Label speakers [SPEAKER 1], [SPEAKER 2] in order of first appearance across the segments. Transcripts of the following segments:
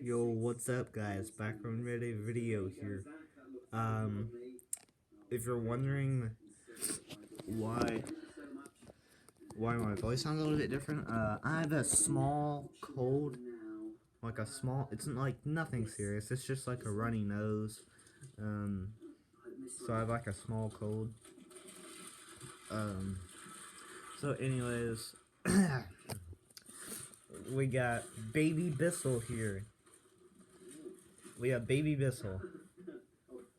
[SPEAKER 1] Yo, what's up guys? Background ready video here. Um, if you're wondering why my voice sounds a little bit different, I have a small cold, it's like nothing serious, it's just like a runny nose, so I have like a small cold, so anyways, we got baby Bissell here. We have baby Bissell,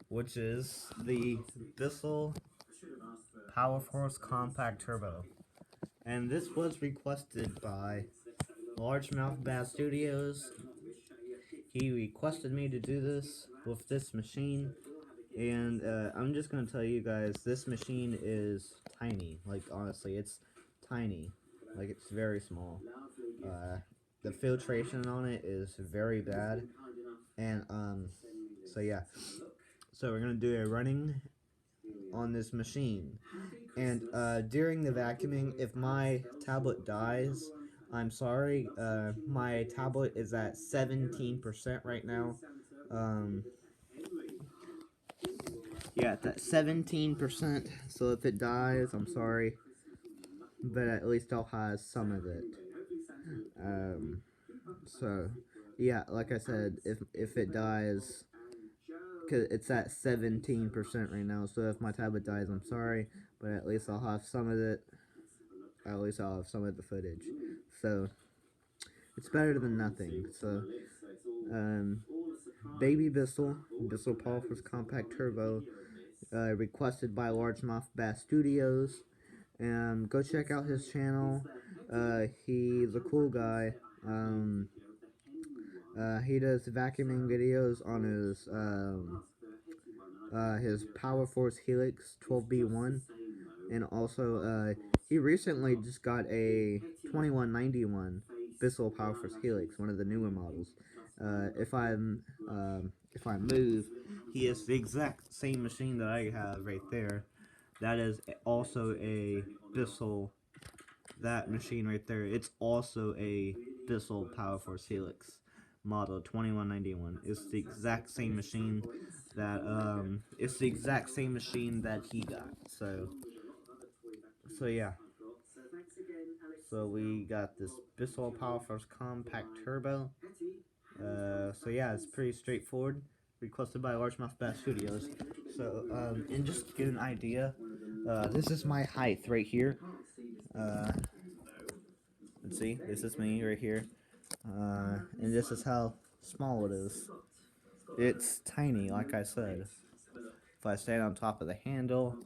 [SPEAKER 1] which is the Bissell Powerforce Compact Turbo. And this was requested by Largemouth Bass Studios. He requested me to do this with this machine. And I'm just going to tell you guys, this machine is tiny. Like, honestly, it's tiny. Like, it's very small. The filtration on it is very bad. And, so yeah. So we're going to do a running on this machine. And during the vacuuming, if my tablet dies, I'm sorry. My tablet is at 17% right now. Yeah, that's 17%. So if it dies, I'm sorry. But at least I'll have some of it. So yeah, like I said, if it dies, cause it's at 17% right now. So if my tablet dies, I'm sorry, but at least I'll have some of it. At least I'll have some of the footage. So it's better than nothing. So baby Bissell Powerforce Compact Turbo, requested by Largemouth Bass Studios. Go check out his channel. He's a cool guy. He does vacuuming videos on his Powerforce Helix 12B1, and also he recently just got a 2191 Bissell Powerforce Helix, one of the newer models. If I move, he has the exact same machine that I have right there. That is also a Bissell. That machine right there, it's also a Bissell Powerforce Helix model 2191. It's the exact same machine that he got. So yeah. So we got this Bissell Powerforce Compact Turbo. So yeah, it's pretty straightforward. Requested by Largemouth Bass Studios. So and just to get an idea, this is my height right here. Let's see, this is me right here. And this is how small it is. It's tiny, like I said. If I stand on top of the handle,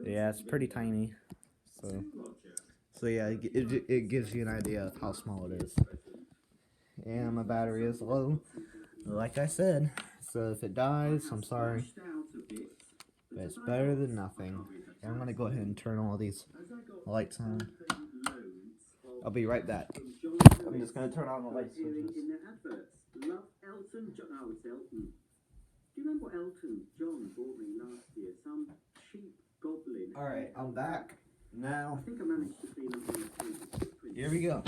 [SPEAKER 1] yeah, it's pretty tiny. So yeah, it gives you an idea of how small it is. And my battery is low, like I said. So if it dies, I'm sorry. But it's better than nothing. And I'm gonna go ahead and turn all these lights on. I'll be right back. I'm just gonna turn on the light switches.
[SPEAKER 2] Love Elton John. Oh, it's Elton. Do you remember what Elton John bought me last year? Some cheap goblin.
[SPEAKER 1] Alright, I'm back. Now,
[SPEAKER 2] I think I managed to clean up the
[SPEAKER 1] here we go.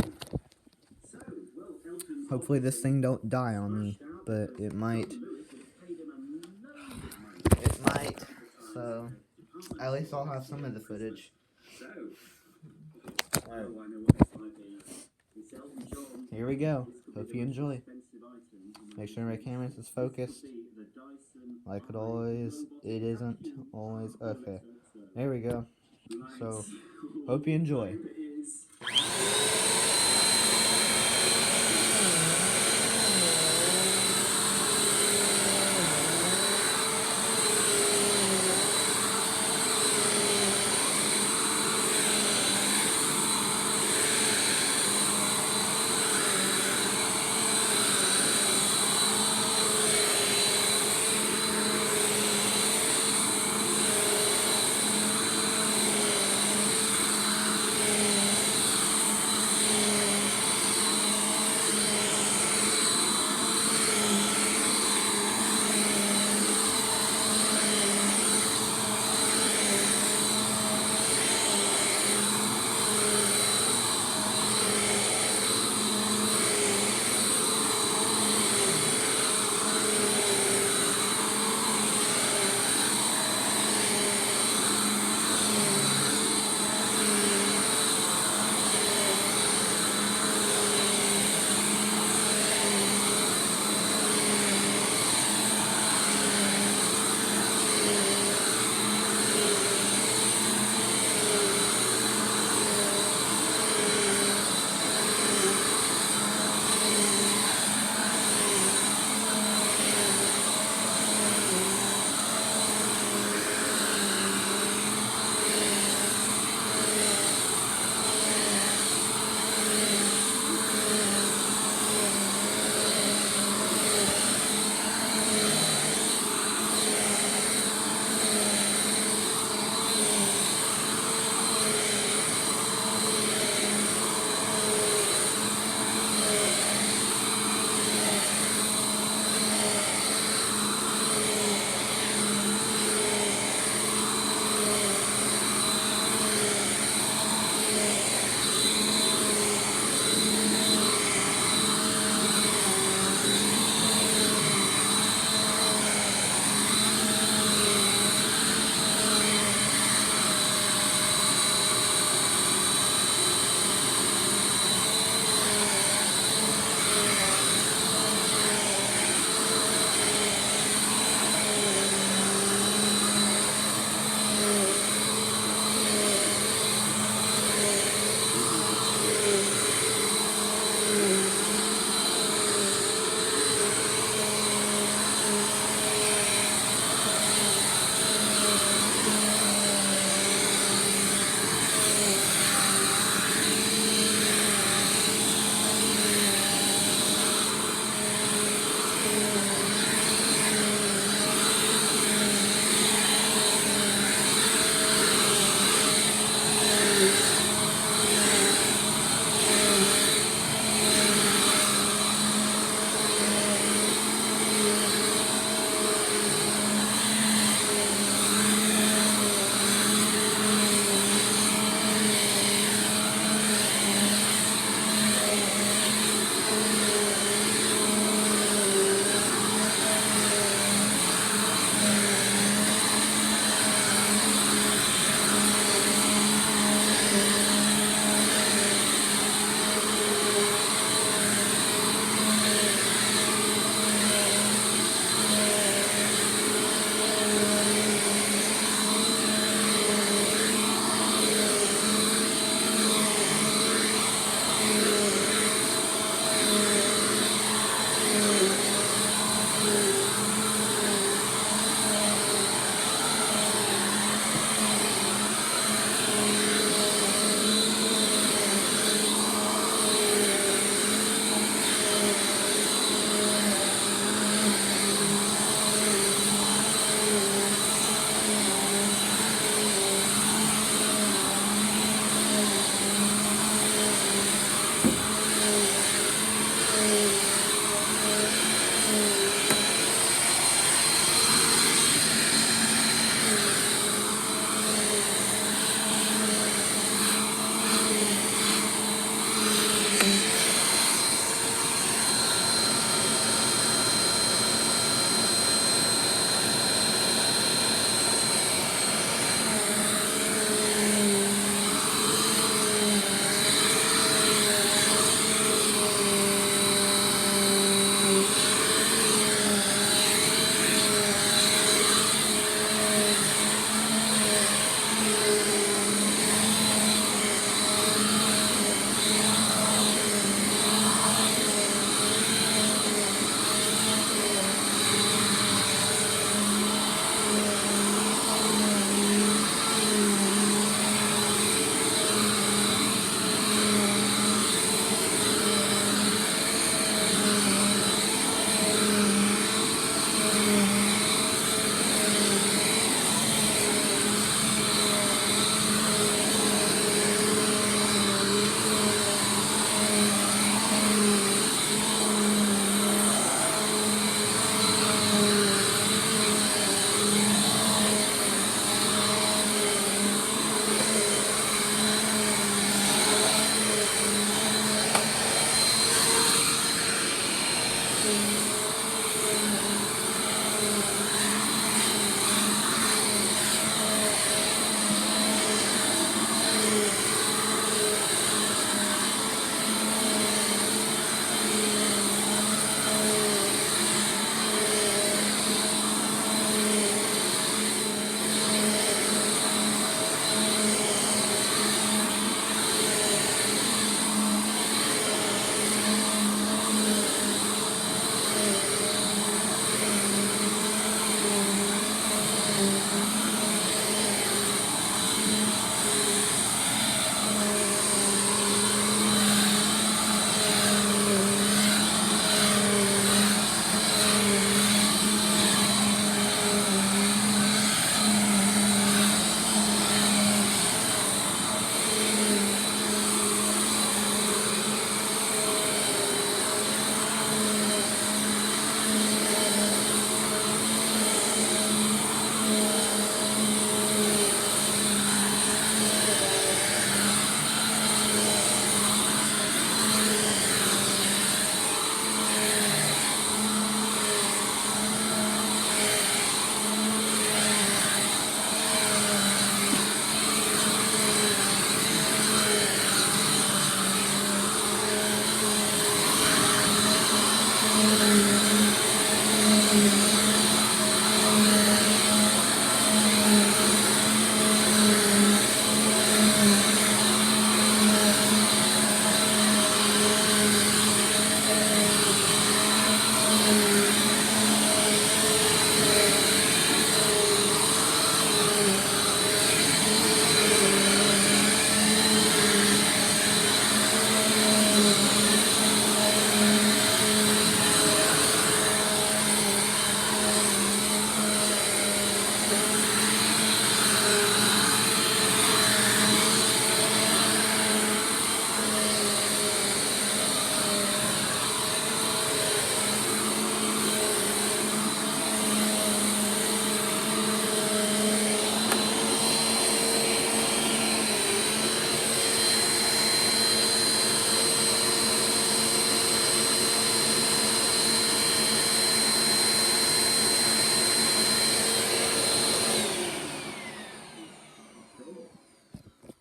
[SPEAKER 2] So, well, Elton
[SPEAKER 1] Hopefully this thing don't die on me, but it might. It might. So, at least I'll have some of the footage. Right. Here we go. Hope you enjoy. Make sure my camera is focused. Like it always. It isn't always. Okay. There we go. So, hope you enjoy.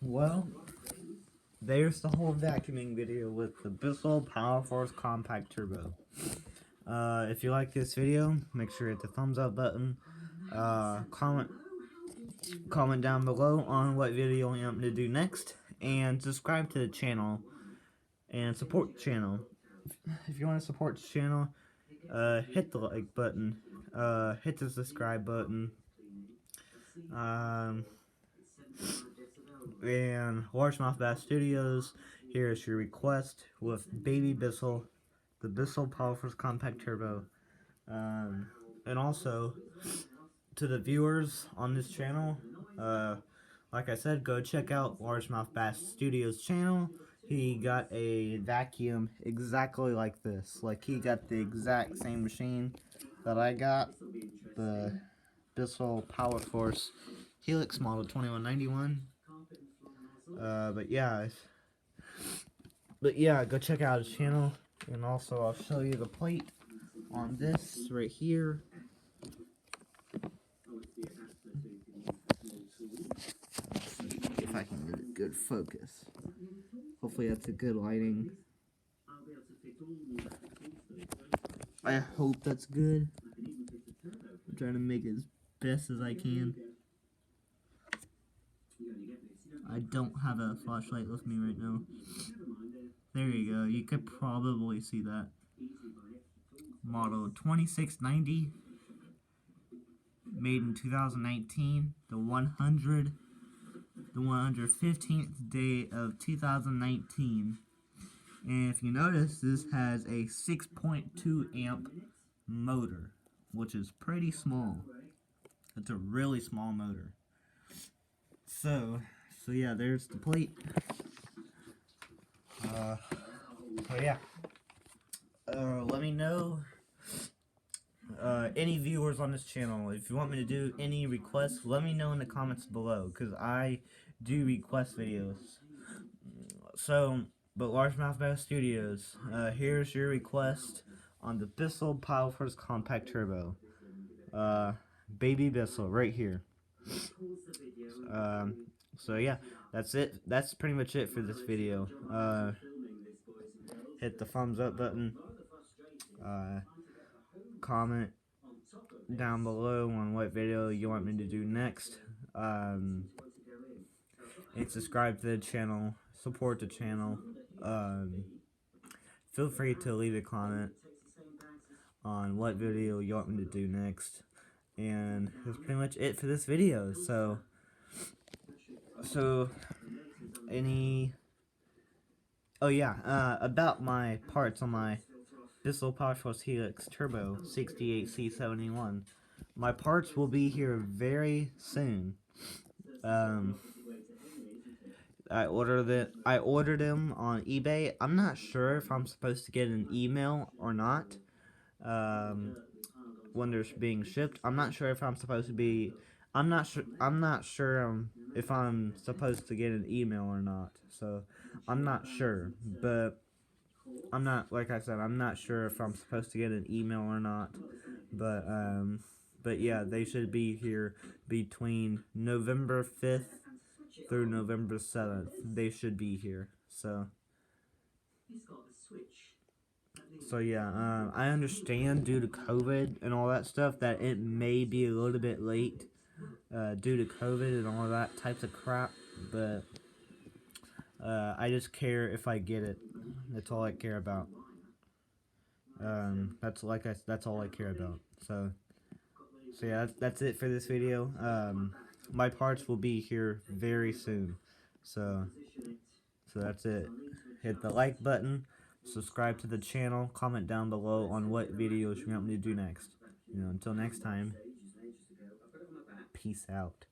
[SPEAKER 1] Well, there's the whole vacuuming video with the Bissell Powerforce Compact Turbo. If you like this video, make sure to hit the thumbs up button. Comment down below on what video you want me to do next, and subscribe to the channel and support the channel. If you want to support the channel, hit the like button, hit the subscribe button, and Largemouth Bass Studios, here's your request with Baby Bissell, the Bissell Powerforce Compact Turbo. And also, to the viewers on this channel, like I said, go check out Largemouth Bass Studios channel. He got a vacuum exactly like this. Like, he got the exact same machine that I got, the Bissell Powerforce Helix model 2191. But yeah, go check out his channel, and also I'll show you the plate on this right here. Let's see if I can get a good focus. Hopefully that's a good lighting. I hope that's good. I'm trying to make it as best as I can. I don't have a flashlight with me right now. There you go. You could probably see that. Model 2690. Made in 2019. The 115th day of 2019. And if you notice, this has a 6.2 amp motor, which is pretty small. It's a really small motor. So yeah, there's the plate. Let me know, any viewers on this channel, if you want me to do any requests, let me know in the comments below, because I do request videos. But Largemouth Bass Studios, here's your request on the Bissell Powerforce Compact Turbo. Baby Bissell right here. So yeah, that's it. That's pretty much it for this video. Hit the thumbs up button. Comment down below on what video you want me to do next. And subscribe to the channel. Support the channel. Feel free to leave a comment on what video you want me to do next. And that's pretty much it for this video. So about my parts on my Bissell Powerforce Helix Turbo 68C71. My parts will be here very soon. I ordered them on eBay. I'm not sure if I'm supposed to get an email or not. When they're being shipped, I'm not sure if I'm supposed to be. I'm not sure if I'm supposed to get an email or not. So I'm not sure, but I'm not, like I said, I'm not sure if I'm supposed to get an email or not. But yeah, they should be here between November 5th through November 7th. They should be here. So yeah, I understand due to COVID and all that stuff that it may be a little bit late due to COVID and all that types of crap, but I just care if I get it. That's all I care about. That's all I care about. So yeah, that's it for this video. My parts will be here very soon. So that's it. Hit the like button, subscribe to the channel, comment down below on what videos you want me to do next. Until next time, peace out.